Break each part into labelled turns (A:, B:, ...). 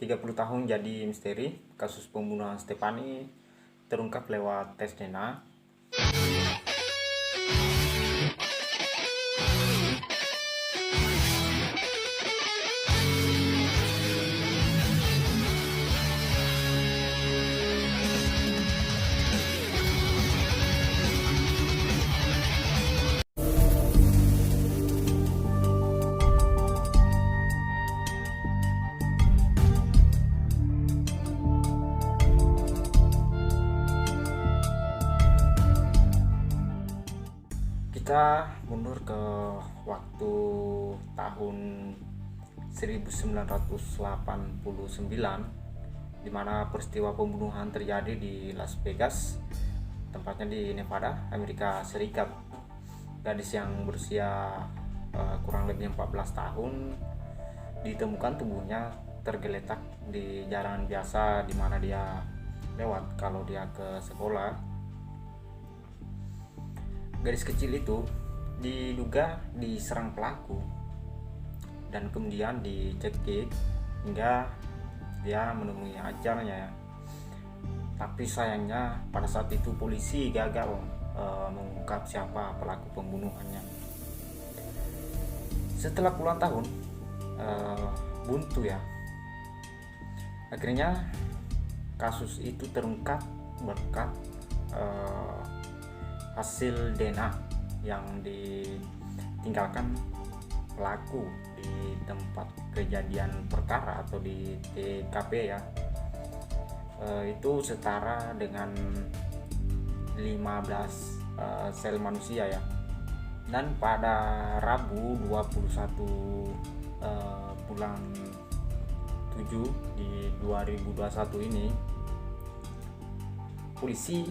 A: 30 tahun jadi misteri, kasus pembunuhan Stefani terungkap lewat tes DNA. Kita mundur ke waktu tahun 1989, di mana peristiwa pembunuhan terjadi di Las Vegas, tempatnya di Nevada, Amerika Serikat. Gadis yang berusia kurang lebih 14 tahun ditemukan tubuhnya tergeletak di jalan biasa di mana dia lewat kalau dia ke sekolah. Gadis kecil itu diduga diserang pelaku dan kemudian dicekik hingga dia menemui ajalnya. Tapi sayangnya pada saat itu polisi gagal mengungkap siapa pelaku pembunuhannya. Setelah puluhan tahun buntu ya, akhirnya kasus itu terungkap berkat hasil DNA yang ditinggalkan pelaku di tempat kejadian perkara atau di TKP ya. Itu setara dengan 15 sel manusia ya. Dan pada Rabu 21 bulan 7 di 2021 ini, polisi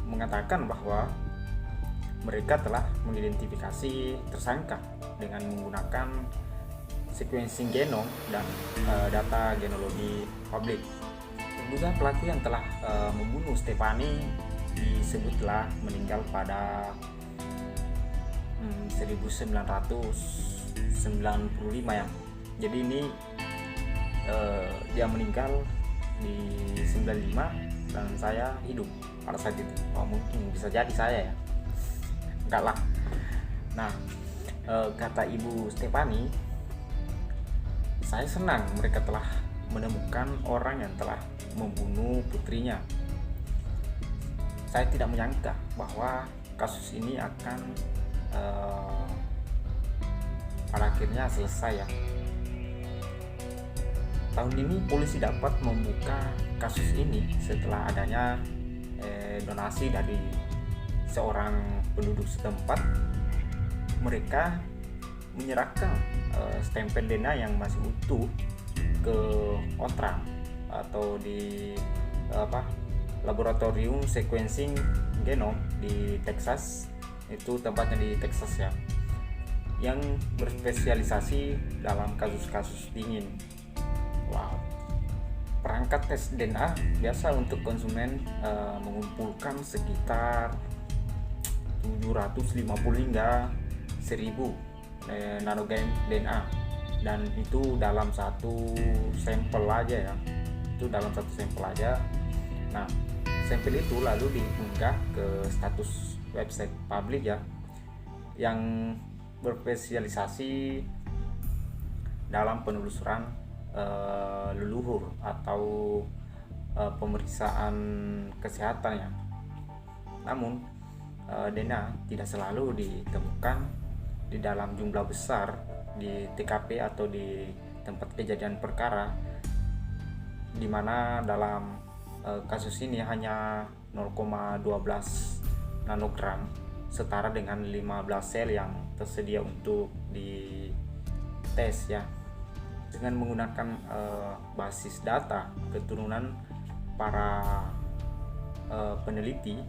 A: mengatakan bahwa mereka telah mengidentifikasi tersangka dengan menggunakan sequencing genom dan data genealogi publik. Terduga pelaku yang telah membunuh Stefani disebutlah meninggal pada 1995 ya. Jadi ini dia meninggal di 95 dan saya hidup pada saat itu. Mungkin bisa jadi saya ya. Enggak lah. Nah, kata ibu Stefani, saya senang mereka telah menemukan orang yang telah membunuh putrinya. Saya tidak menyangka bahwa kasus ini akan pada akhirnya selesai ya. Tahun ini polisi dapat membuka kasus ini setelah adanya donasi dari seorang penduduk setempat. Mereka menyerahkan stempel DNA yang masih utuh ke OTRA atau di laboratorium sequencing genom di Texas. Itu tempatnya di Texas ya, yang berspesialisasi dalam kasus-kasus dingin. Wow. Perangkat tes DNA biasa untuk konsumen mengumpulkan sekitar 750 hingga 1000 nanogram DNA, dan itu dalam satu sampel aja ya. Itu dalam satu sampel aja. Nah, sampel itu lalu diunggah ke status website publik ya, yang berspesialisasi dalam penelusuran leluhur atau pemeriksaan kesehatan ya. Namun DNA tidak selalu ditemukan di dalam jumlah besar di TKP atau di tempat kejadian perkara, di mana dalam kasus ini hanya 0,12 nanogram setara dengan 15 sel yang tersedia untuk dites ya. Dengan menggunakan basis data keturunan para peneliti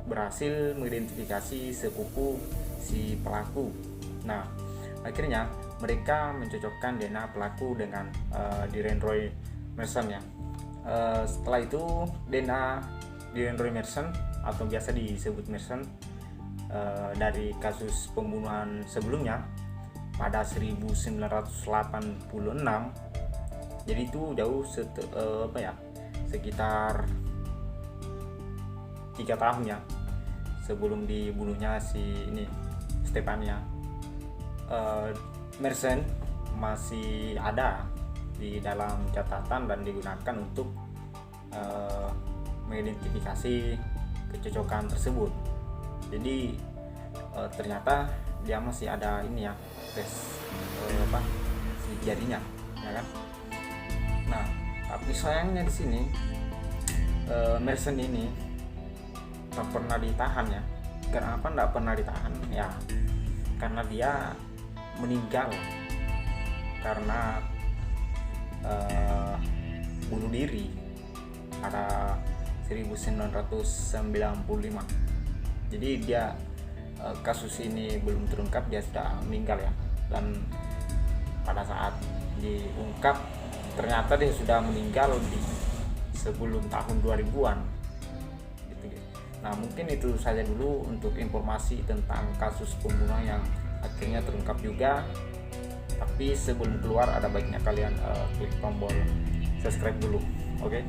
A: berhasil mengidentifikasi sepupu si pelaku. Nah, akhirnya mereka mencocokkan DNA pelaku dengan Diren Roy Merson ya. Setelah itu DNA Diren Roy Merson atau biasa disebut Merson dari kasus pembunuhan sebelumnya pada 1986 Jadi itu jauh sekitar 3 tahun ya sebelum dibunuhnya si ini Stefania. Mersenne masih ada di dalam catatan dan digunakan untuk mengidentifikasi kecocokan tersebut. Jadi ternyata dia masih ada ini ya, tes sidik jarinya, ya kan. Nah, tapi sayangnya di sini Mersenne ini tak pernah ditahan ya. Kenapa nggak pernah ditahan? Ya, karena dia meninggal karena bunuh diri pada 1995. Jadi dia kasus ini belum terungkap, dia sudah meninggal ya. Dan pada saat diungkap ternyata dia sudah meninggal di sebelum tahun 2000-an gitu. Nah, mungkin itu saja dulu untuk informasi tentang kasus pembunuhan yang akhirnya terungkap juga. Tapi sebelum keluar ada baiknya kalian klik tombol subscribe dulu, oke?